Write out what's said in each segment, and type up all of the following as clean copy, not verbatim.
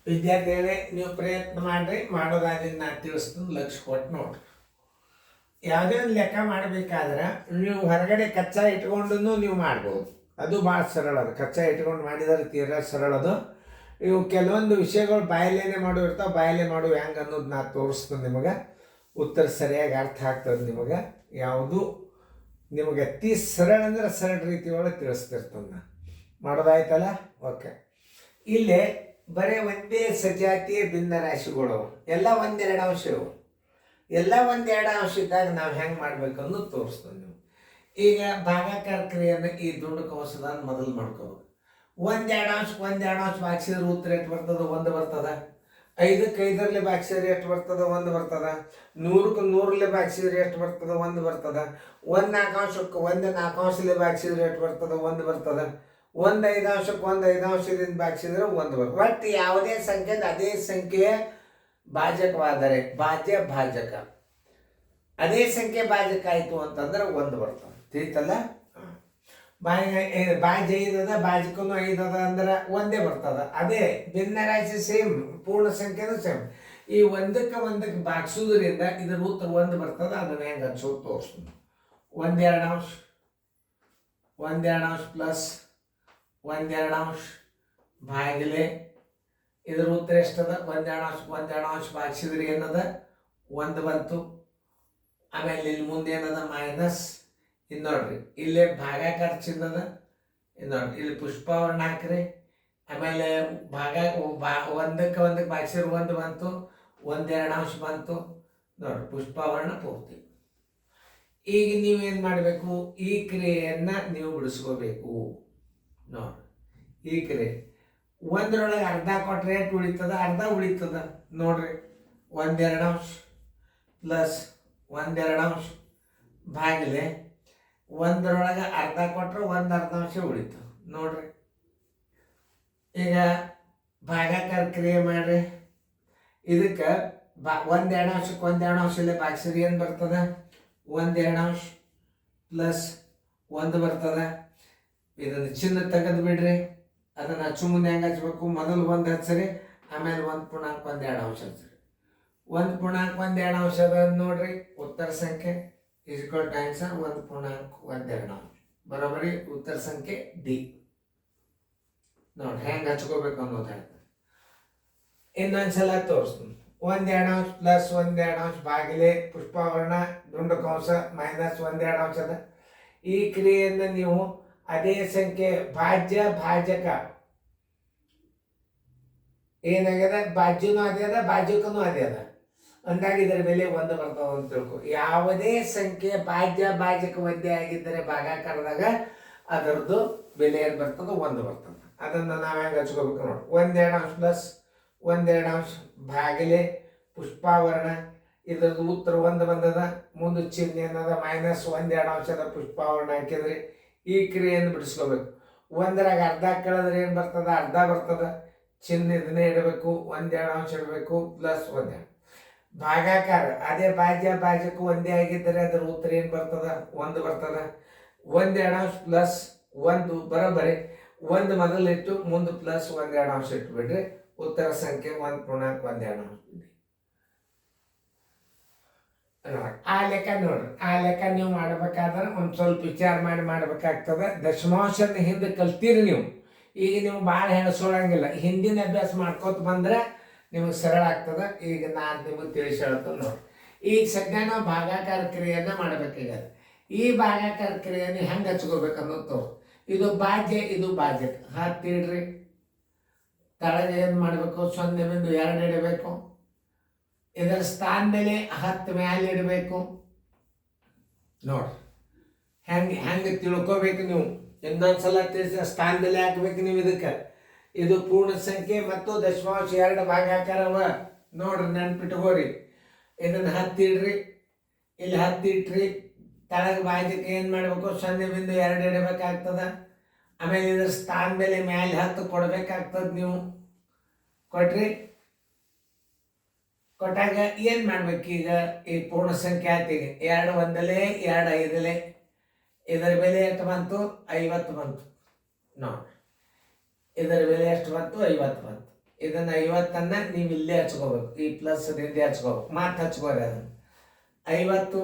ವಿದ್ಯಾರ್ಥಿಗಳೇ, ನೀವು ಪ್ರಯತ್ನ ಮಾಡಿರಿ. ಮಾಡೋದಾದ್ರೆ ನಾನು ತಿಳಿಸ್ತೀನಿ, ಲಕ್ಷ ಕೊಟ್ಟು ನೋಡ್ರಿ. ಯಾವುದೇ ಒಂದು ಲೆಕ್ಕ ಮಾಡಬೇಕಾದ್ರೆ ನೀವು ಹೊರಗಡೆ ಕಚ್ಚಾ ಇಟ್ಕೊಂಡು ನೀವು ಮಾಡ್ಬೋದು. ಅದು ಭಾಳ ಸರಳ. ಅದು ಕಚ್ಚಾ ಇಟ್ಕೊಂಡು ಮಾಡಿದರೆ ತೀರಾ ಸರಳದು. ಇವು ಕೆಲವೊಂದು ವಿಷಯಗಳು ಬಾಯಲ್ಲೇನೆ ಮಾಡಿರ್ತಾವೆ. ಬಾಯಲ್ಲೇ ಮಾಡುವ ಹೆಂಗೆ ಅನ್ನೋದು ನಾನು ತೋರಿಸ್ತೀನಿ ನಿಮಗೆ. ಉತ್ತರ ಸರಿಯಾಗಿ ಅರ್ಥ ಆಗ್ತದೆ ನಿಮಗೆ. ಯಾವುದು ನಿಮಗೆ ಅತಿ ಸರಳ ಅಂದ್ರೆ ಸರಳ ರೀತಿ ಒಳಗೆ ತಿಳಿಸ್ತಿರ್ತದೆ. ನಾನು ಮಾಡೋದಾಯ್ತಲ್ಲ? ಓಕೆ. ಇಲ್ಲೇ ಬರೀ ಒಂದೇ ಸಜಾತಿಯ ಭಿನ್ನ ರಾಶಿಗಳು ಎಲ್ಲ ಒಂದೆರಡು ಅಂಶ ಇವು. ಎಲ್ಲ ಒಂದೆರಡು ಅಂಶ ಇದ್ದಾಗ ನಾವು ಹೆಂಗೆ ಮಾಡ್ಬೇಕು ಅನ್ನೋದು ತೋರಿಸ್ತೀವಿ. ನೀವು ಈಗ ಭಾಗಾಕಾರ ಕ್ರಿಯೆಯನ್ನು ಈ ದುಂಡು ಕವಸದ ಮೊದಲು ಮಾಡ್ಕೋಬೇಕು. ಒಂದೆರಡು ಅಂಶ ಭಾಗಿಸಿದ್ರೆ ಉತ್ತರ ಎಷ್ಟು ಬರ್ತದೆ? ಒಂದು ಬರ್ತದ. 5ಕ್ಕೆ 5ರಲ್ಲಿ ಭಾಗಿಸಿದ್ರೆ ಎಷ್ಟು ಬರ್ತದೆ? ಒಂದು ಬರ್ತದ. 100ಕ್ಕೆ 100ರಲ್ಲಿ ಭಾಗಿಸಿದ್ರೆ ಎಷ್ಟು ಬರ್ತದೆ? ಒಂದು ಬರ್ತದ. 1 4 ಅಂಶಕ್ಕೆ 1 4 ಅಂಶದಲ್ಲಿ ಭಾಗಿಸಿದ್ರೆ ಎಷ್ಟು ಬರ್ತದೆ? ಒಂದು ಬರ್ತದ. 1 5 ಅಂಶಕ್ಕೆ 1 5 ಅಂಶದಿಂದ ಭಾಗಿಸಿದ್ರೆ ಒಂದು ಬರ್ತದೆ. ಒಟ್ಟು ಯಾವುದೇ ಸಂಖ್ಯೆ ಅದೇ ಸಂಖ್ಯೆಯ ಭಾಜಕವಾದರೆ ಭಾಜ್ಯ ಭಾಜಕ, ಅದೇ ಸಂಖ್ಯೆ ಭಾಜಕ ಆಯಿತು ಅಂತಂದ್ರೆ ಒಂದು ಬರ್ತದೆ. ತಿಳಿತಲ್ಲ? ಭಾಜ್ಯ 5 ಅದ, ಭಾಜಕನು 5 ಅದ ಅಂದ್ರೆ ಒಂದೇ ಬರ್ತದ. ಅದೇ ಭಿನ್ನ ರಾಶಿ ಸೇಮ್, ಪೂರ್ಣ ಸಂಖ್ಯೆನೂ ಸೇಮ್. ಈ ಒಂದಕ್ಕೆ ಭಾಗಿಸೋದ್ರಿಂದ ಇದರ ಉತ್ತರ ಒಂದು ಬರ್ತದ. ಅದನ್ನ ಹೆಂಗೆ ಹಚ್ಚೋದು ತೋರಿಸ್ತೀನಿ. 1 2 ಅಂಶ, 1 2 ಅಂಶ ಪ್ಲಸ್ 1 2 ಅಂಶ ಭಾಗಿಲೆ ಇದರ ಉತ್ತರ ಎಷ್ಟದ? 1 2 ಅಂಶ 1 2 ಅಂಶ ಭಾಗಿಸಿದ್ರೆ ಏನದ? ಒಂದು ಬಂತು. ಆಮೇಲೆ ಇಲ್ಲಿ ಮುಂದೆ ಏನದ? ಮೈನಸ್. ಇದು ನೋಡ್ರಿ, ಇಲ್ಲೇ ಭಾಗಾಕಾರ ಚಿನ್ನದ. ಇದು ನೋಡ್ರಿ, ಇಲ್ಲಿ ಪುಷ್ಪವರ್ಣ ಹಾಕ್ರಿ. ಆಮೇಲೆ ಒಂದಕ್ಕೆ ಭಾಗಿಸಿದ್ರೆ ಒಂದು ಬಂತು. 1 2 ಅಂಶ ಬಂತು ನೋಡ್ರಿ, ಪುಷ್ಪವರ್ಣ ಪೂರ್ತಿ. ಈಗ ನೀವೇನು ಮಾಡಬೇಕು? ಈ ಕ್ರಿಯೆಯನ್ನು ನೀವು ಬಿಡಿಸ್ಕೋಬೇಕು ನೋಡ್ರಿ. ಈ ಕ್ರಿಯೆ ಒಂದರೊಳಗೆ ಅರ್ಧ ಕೊಟ್ಟರೆ ಎಷ್ಟು ಉಳಿತದ? ಅರ್ಧ ಉಳಿತದ ನೋಡ್ರಿ. 1 2 ಅಂಶ ಪ್ಲಸ್ 1 2 ಅಂಶ ಭಾಗಿಲೆ ಒಂದರೊಳಗೆ ಅರ್ಧ ಕೊಟ್ಟರೆ 1 ಅರ್ಧ ಅಂಶ ಉಳಿತು ನೋಡ್ರಿ. ಈಗ ಭಾಗಾಕಾರ ಕ್ರಿಯೆ ಮಾಡ್ರಿ. ಇದಕ್ಕೆ 1 2 ಅಂಶಕ್ಕೆ 1 2 ಅಂಶಲ್ಲೇ ಭಾಗಿಸಿದ್ರೆ ಏನು ಬರ್ತದ? 1 2 ಅಂಶ ಪ್ಲಸ್ 1 ಬರ್ತದ. ಇದನ್ನು ಚಿನ್ನ ತೆಗೆದು ಬಿಡ್ರಿ. ಅದನ್ನು ಹಚ್ಚು ಮುಂದೆ ಹೆಂಗೆ ಹಚ್ಬೇಕು? ಮೊದಲು 1 ಹಚ್ಚಿರಿ, ಆಮೇಲೆ 1 ಪೂರ್ಣಾಂಕ 1 2 ಅಂಶ ಹಚ್ಚಿರಿ. 1 ಪೂರ್ಣಾಂಕ 1 2 ಅಂಶ ಅದ ನೋಡ್ರಿ. ಉತ್ತರ ಸಂಖ್ಯೆ ಇಸ್ಕೊಲ್ ಆನ್ಸರ್ 1 ಪೂರ್ಣಾಂಕ 1 2 ಅಂಶ. ಬರೋಬರಿ ಉತ್ತರ ಸಂಖ್ಯೆ ಡಿ. ನೋಡಿ ಹೆಂಗೆ ಹಚ್ಕೋಬೇಕು ಅನ್ನೋದು ಹೇಳ್ತಾರೆ. ಇನ್ನೊಂದ್ಸಲ ತೋರಿಸ್ತೀನಿ. 1 2 ಅಂಶ ಪ್ಲಸ್ 1 2 ಅಂಶ ಭಾಗಿಲೆ ಪುಷ್ಪವರ್ಣ ದುಂಡು ಕಂಸ ಮೈನಸ್ 1 2 ಅಂಶ ಅದ. ಈ ಕ್ರಿಯೆಯನ್ನು ನೀವು ಅದೇ ಸಂಖ್ಯೆ ಭಾಜ್ಯ ಭಾಜಕ ಏನಾಗ್ಯದ? ಭಾಜ್ಯನೂ ಅದೇ ಅದ, ಭಾಜಕನೂ ಅದೇ ಅದ ಅಂದಾಗ ಇದರ ಬೆಲೆ 1 ಬರ್ತಾವ ಅಂತ ತಿಳ್ಕೊ. ಯಾವುದೇ ಸಂಖ್ಯೆ ಭಾಜ್ಯ ಭಾಜಕ ಒಂದೇ ಆಗಿದ್ದರೆ ಭಾಗಾಕಾರದಾಗ ಅದರದ್ದು ಬೆಲೆ ಏನು ಬರ್ತದೆ? 1 ಬರ್ತದೆ. ಅದನ್ನು ನಾವು ಹೆಂಗೆ ಹಚ್ಕೋಬೇಕು ನೋಡಿ. 1 2 ಅಂಶ ಪ್ಲಸ್ 1 2 ಅಂಶ ಭಾಗಿಲೆ ಪುಷ್ಪವರ್ಣ ಇದ್ರದ್ದು ಉತ್ತರ 1 ಬಂದದ. ಮುಂದೆ ಚಿಹ್ನೆ ಏನದ? ಮೈನಸ್ 1 2 ಅಂಶದ ಪುಷ್ಪವರ್ಣ ಹಾಕಿದ್ರಿ. ಈ ಕ್ರಿಯೆಯನ್ನು ಬಿಡಿಸ್ಕೋಬೇಕು. 1ರಾಗ ಅರ್ಧ ಕಳೆದ್ರೆ ಏನು ಬರ್ತದ? ಅರ್ಧ ಬರ್ತದ. ಚಿಹ್ನೆ ಇದನ್ನೇ ಇಡಬೇಕು. 1 2 ಅಂಶ ಇಡಬೇಕು ಪ್ಲಸ್ 1 2. ಭಾಗಾಕಾರ ಅದೇ ಭಾಜ್ಯ ಭಾಜಕ ಒಂದೇ ಆಗಿದ್ದರೆ ಅದರ ಉತ್ತರ ಏನು ಬರ್ತದ? 1 ಬರ್ತದ. 1 2 ಅಂಶ ಪ್ಲಸ್ 1 ಬರೋಬ್ಬರಿ 1 ಮೊದಲಿಟ್ಟು ಮುಂದೆ ಪ್ಲಸ್ 1 2 ಅಂಶ ಇಟ್ಬಿಡ್ರಿ. ಉತ್ತರ ಸಂಖ್ಯೆ 1 ಪೂರ್ಣಾಂಕ 1 2 ಅಂಶ. ಆ ಲೆಕ್ಕ ನೋಡ್ರಿ. ಆ ಲೆಕ್ಕ ನೀವು ಮಾಡ್ಬೇಕಾದ್ರೆ ಒಂದು ಸ್ವಲ್ಪ ವಿಚಾರ ಮಾಡ್ಬೇಕಾಗ್ತದೆ. ದಶಮಾಂಶನ ಹಿಂದೆ ಕಲ್ತೀರಿ ನೀವು. ಈಗ ನೀವು ಭಾಳ ಹೆಣಸೋಳಂಗಿಲ್ಲ. ಹಿಂದಿನ ಅಭ್ಯಾಸ ಮಾಡ್ಕೋತ ಬಂದ್ರೆ ನಿಮಗೆ ಸರಳ ಆಗ್ತದೆ. ಈಗ ನಾನು ನಿಮಗೆ ತಿಳಿಸಿ ಹೇಳ್ತೇನೆ ನೋಡಿ. ಈಗ ಸದ್ಯ ನಾವು ಭಾಗಾಕಾರ ಕ್ರಿಯೆಯನ್ನು ಮಾಡಬೇಕಾಗ್ಯದ. ಈ ಭಾಗಾಕಾರ ಕ್ರಿಯೆಯನ್ನು ಹೆಂಗೆ ಹಚ್ಕೋಬೇಕು ಅನ್ನೋದು ತೋರು. ಇದು ಭಾಜ್ಯ, ಇದು ಭಾಜಕ. ಹತ್ತಿಡ್ರಿ. ತಳಗೆ ಏನು ಮಾಡಬೇಕು? 0.2 ಇಡಬೇಕು. ಇದರ ಸ್ಥಾನ ಮೇಲೆ 10 ಮ್ಯಾಲೆ ಇಡಬೇಕು ನೋಡ್ರಿ. ಹೆಂಗೆ ತಿಳ್ಕೋಬೇಕು ನೀವು. ಇನ್ನೊಂದ್ಸಲ ತಿಳಿಸಿ. ಸ್ಥಾನ ಬೆಲೆ ಹಾಕ್ಬೇಕು ನೀವು ಇದಕ್ಕೆ. ಇದು ಪೂರ್ಣ ಸಂಖ್ಯೆ ಮತ್ತು ದಶಮಾಂಶ 2 ಭಾಗಾಕಾರವ ನೋಡ್ರಿ, ನೆನ್ಪಿಟ್ಕೋರಿ. ಇದನ್ನು 10 ಇಡ್ರಿ. ಇಲ್ಲಿ 10 ಇಟ್ರಿ. ತಳಗೆ ಭಾಜಕ ಏನು ಮಾಡಬೇಕು? 0.2 ಇಡಬೇಕಾಗ್ತದ. ಆಮೇಲೆ ಇದ್ರ ಸ್ಥಾನ ಬೆಲೆ ಮ್ಯಾಲೆ 10 ಕೊಡ್ಬೇಕಾಗ್ತದೆ. ನೀವು ಕೊಟ್ರಿ. ಕೊಟ್ಟಾಗ ಏನು ಮಾಡ್ಬೇಕು? ಈಗ ಈ ಪೂರ್ಣ ಸಂಖ್ಯೆ ಆತಿಗೆ 2 1 2 5 ಇದರ ಬೆಲೆ ಎಷ್ಟು ಬಂತು? 50 ಬಂತು ನೋಡ್ರಿ. ಇದರ ಬೆಲೆ ಎಷ್ಟು ಬಂತು? 50 ಬಂತು. ಇದನ್ನು 50 ನೀವು ಇಲ್ಲೇ ಹಚ್ಕೋಬೇಕು, ಈ ಪ್ಲಸ್ ಹಿಂದೆ ಹಚ್ಕೋಬೇಕು, ಮಾತು ಹಚ್ಕೋರಿ ಅದನ್ನು. 50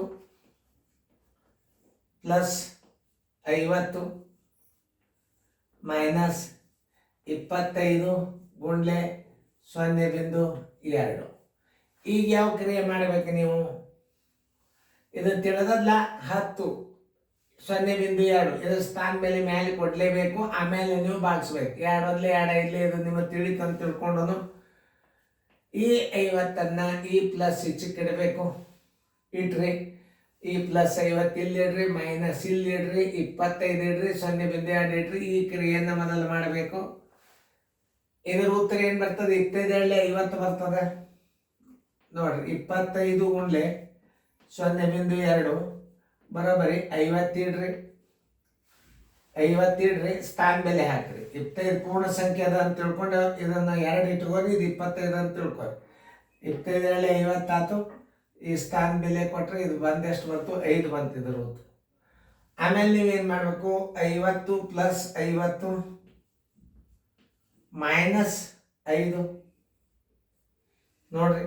ಪ್ಲಸ್ 50 ಮೈನಸ್ 25 ಗುಂಡ್ಲೆ 0.2. ಈಗ ಯಾವ ಕ್ರಿಯೆ ಮಾಡಬೇಕು ನೀವು? ಇದು ತಿಳಿದಲ್ಲ, 10 0.2 ಇದ್ರ ಸ್ಥಾನ ಮೇಲೆ ಕೊಡಲೇಬೇಕು. ಆಮೇಲೆ ನೀವು ಭಾಗಿಸ್ಬೇಕು. 2 1 2 5 ಇದು ನಿಮಗೆ ತಿಳಿತಂತ ತಿಳ್ಕೊಂಡು ಈ 50 ಈ ಪ್ಲಸ್ ಈಚೆಗೆ ಇಡಬೇಕು, ಇಟ್ರಿ. ಈ ಪ್ಲಸ್ 50 ಇಲ್ಲಿ ಇಡ್ರಿ, ಮೈನಸ್ ಇಲ್ಲಿ ಇಡ್ರಿ, 25 ಇಡ್ರಿ, 0.2 ಇಡ್ರಿ. ಈ ಕ್ರಿಯೆಯನ್ನು ಮೊದಲು ಮಾಡಬೇಕು. ಇದರ ಉತ್ತರ ಏನು ಬರ್ತದೆ? 25 50 ಬರ್ತದೆ ನೋಡ್ರಿ. 25 ಗುಂಡ್ಲೆ 0.2 ಬರೋಬರಿ 50 ಇಡ್ರಿ. 50 ಇಡ್ರಿ, ಸ್ಥಾನ ಬೆಲೆ ಹಾಕ್ರಿ. 25 ಪೂರ್ಣ ಸಂಖ್ಯೆ ಅದ ಅಂತ ತಿಳ್ಕೊಂಡು ಇದನ್ನು 2 ಇಟ್ಕೋರಿ, ಇದು 25 ಅಂತ ತಿಳ್ಕೊರಿ. 25 50 ಆಯ್ತು. ಈ ಸ್ಥಾನ ಬೆಲೆ ಕೊಟ್ಟರೆ ಇದು ಬಂದೆಷ್ಟು ಬಂತು? 5 ಬಂತು ಇದ್ರ ಉತ್ತರ. ಆಮೇಲೆ ನೀವೇನು ಮಾಡಬೇಕು? 50 ಪ್ಲಸ್ 50 ಮೈನಸ್ 5 ನೋಡ್ರಿ.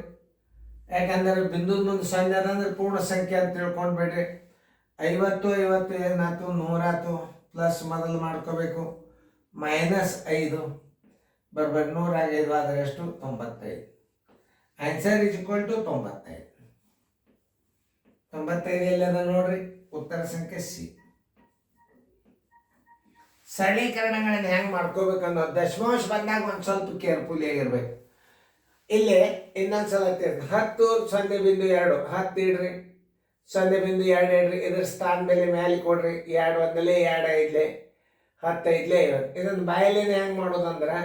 ಯಾಕಂದ್ರೆ ಬಿಂದು ಮುಂದೆ 0 ಅದಂದ್ರೆ ಪೂರ್ಣ ಸಂಖ್ಯೆ ಅಂತ ತಿಳ್ಕೊಂಡ್ಬೇಡ್ರಿ. 50 50 ಏನಾಯ್ತು? 100 ಆಯ್ತು. ಪ್ಲಸ್ ಮೊದಲು ಮಾಡ್ಕೋಬೇಕು, ಮೈನಸ್ 5 ಬರ್ಬೇಕು. 100 5 ಆದರೆ ಎಷ್ಟು? 95. Answer is equal to 95. 95 ಎಲ್ಲದ ನೋಡ್ರಿ? ಉತ್ತರ ಸಂಖ್ಯೆ ಸಿ. ಸರಳೀಕರಣಗಳನ್ನು ಹೆಂಗೆ ಮಾಡ್ಕೋಬೇಕನ್ನೋ ದಶಮಾಂಶ ಬಂದಾಗ ಒಂದು ಸ್ವಲ್ಪ ಕೇರ್ಫುಲ್ ಆಗಿರ್ಬೇಕು. ಇಲ್ಲಿ ಇನ್ನೊಂದ್ಸಲ 10 0.2 10 ಇಡ್ರಿ, 0.2 ಇಡ್ರಿ. ಇದ್ರ ಸ್ಥಾನ ಮೇಲೆ ಕೊಡ್ರಿ. 2 1 2 5 10 5 50. ಇದನ್ನು ಬಾಯಲ್ಲೇನೆ ಹೆಂಗೆ ಮಾಡೋದಂದ್ರೆ,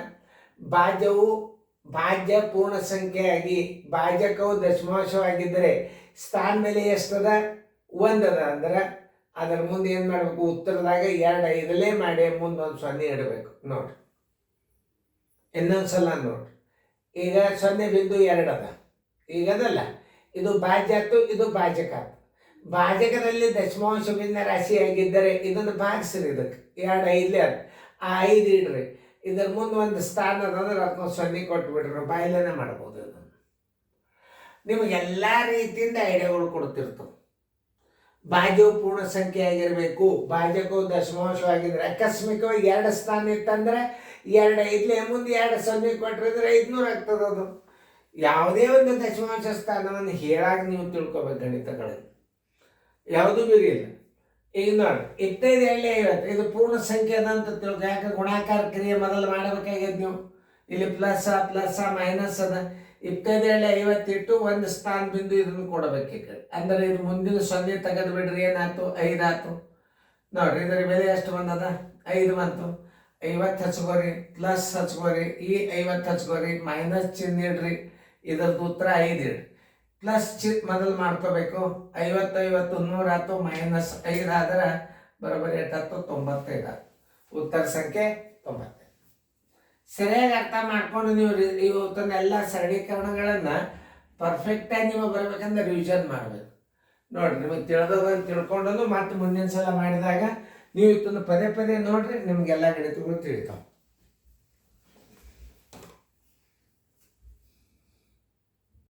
ಭಾಜ್ಯ ಪೂರ್ಣ ಸಂಖ್ಯೆಯಾಗಿ ಭಾಜಕವು ದಶಮಾಂಶವಾಗಿದ್ದರೆ ಸ್ಥಾನ ಮೇಲೆ ಎಷ್ಟದ? 1 ಅದ ಅಂದ್ರೆ ಅದರ ಮುಂದೆ ಏನು ಮಾಡಬೇಕು? ಉತ್ತರದಾಗ 2 5 ಮಾಡಿ ಮುಂದೊಂದು 0 ಇಡಬೇಕು ನೋಡ್ರಿ. ಇನ್ನೊಂದ್ಸಲ ನೋಡ್ರಿ. ಈಗ 0.2 ಅದ, ಈಗ ಅದಲ್ಲ, ಇದು ಭಾಜ್ಯ ಆಯ್ತು, ಇದು ಭಾಜಕ ಆಯ್ತು. ಭಾಜಕದಲ್ಲಿ ದಶಮಾಂಶ ಭಿನ್ನ ರಾಶಿ ಆಗಿದ್ದರೆ ಇದನ್ನು ಭಾಗಿಸ್ರಿ. ಇದಕ್ಕೆ 2 5 ಅದು, ಆ 5 ಇಡ್ರಿ. ಇದರ ಮುಂದೆ ಒಂದು ಸ್ಥಾನ ಅದಂದ್ರೆ ಅದನ್ನ 0 ಕೊಟ್ಬಿಡ್ರಿ. ಬಾಯಿಲೇನೆ ಮಾಡ್ಬೋದು. ಇದನ್ನು ನಿಮಗೆ ಎಲ್ಲ ರೀತಿಯಿಂದ ಐಡಿಯಾಗಳು ಕೊಡ್ತಿರ್ತವೆ. ಭಾಜ್ಯವು ಪೂರ್ಣ ಸಂಖ್ಯೆ ಆಗಿರಬೇಕು, ಭಾಜಕವು ದಶಮಾಂಶವಾಗಿದ್ರೆ. ಆಕಸ್ಮಿಕವಾಗಿ 2 ಸ್ಥಾನ ಇತ್ತಂದ್ರೆ 2 5 ಮುಂದೆ 2 0 ಕೊಟ್ಟರಿದ್ರೆ 500 ಆಗ್ತದೆ. ಅದು ಯಾವುದೇ ಒಂದು ದಶಮಾಂಶ ಸ್ಥಾನವನ್ನು ಹೇಳಾಗಿ ನೀವು ತಿಳ್ಕೊಬೇಕು ಗಣಿತಗಳಲ್ಲಿ, ಯಾವುದೂ ಬಿರಿಯಿಲ್ಲ. ಈಗ ನೋಡಿ, 25 50 ಇದು ಪೂರ್ಣ ಸಂಖ್ಯೆ ಅದ ಅಂತ ತಿಳ್ಕೊ. ಯಾಕೆ? ಗುಣಾಕಾರ ಕ್ರಿಯೆ ಮೊದಲು ಮಾಡಬೇಕಾಗ್ಯದ ನೀವು. ಇಲ್ಲಿ ಪ್ಲಸ್ ಮೈನಸ್ ಅದ. 25 50 ಇಟ್ಟು ಒಂದು ಸ್ಥಾನ ಬಿಂದು ಇದನ್ನು ಕೊಡಬೇಕು. ಈ ಕಡೆ ಅಂದರೆ ಇದು ಮುಂದಿನ 0 ತೆಗೆದು ಬಿಡ್ರಿ. ಏನಾಯ್ತು? 5 ಆಯ್ತು ನೋಡ್ರಿ. ಇದರ ಬೆಲೆ ಎಷ್ಟು ಬಂದದ? 5 ಬಂತು. 50 ಹಚ್ಕೋರಿ, ಪ್ಲಸ್ ಹಚ್ಕೋರಿ, ಈ 50 ಹಚ್ಕೋರಿ, ಮೈನಸ್ ಚಿಹ್ನೆ ಇಡ್ರಿ. ಇದರದ್ದು ಉತ್ತರ 5 ಇಡ್ರಿ. ಪ್ಲಸ್ ಮೊದಲು ಮಾಡ್ಕೋಬೇಕು. 50 50 100 ಆಯ್ತು, ಮೈನಸ್ 5 ಆದ್ರೆ ಬರೋಬ್ಬರಿ ಎಷ್ಟಾಯ್ತು? 95 ಆಯ್ತು. ಉತ್ತರ ಸಂಖ್ಯೆ 95. ಸರಿಯಾಗಿ ಅರ್ಥ ಮಾಡ್ಕೊಂಡು ನೀವು ಇವತ್ತನ್ನೆಲ್ಲ ಸರಳೀಕರಣಗಳನ್ನು ಪರ್ಫೆಕ್ಟಾಗಿ ನೀವು ಬರ್ಬೇಕಂದ್ರೆ ರಿವಿಷನ್ ಮಾಡಬೇಕು ನೋಡ್ರಿ. ನಿಮಗೆ ತಿಳಿದೋದನ್ನು ತಿಳ್ಕೊಂಡು ಮತ್ತೆ ಮುಂದಿನ ಸಲ ಮಾಡಿದಾಗ ನೀವು ಇದನ್ನು ಪದೇ ಪದೇ ನೋಡ್ರಿ, ನಿಮಗೆಲ್ಲ ಗಣಿತಗಳು ತಿಳಿತಾವೆ.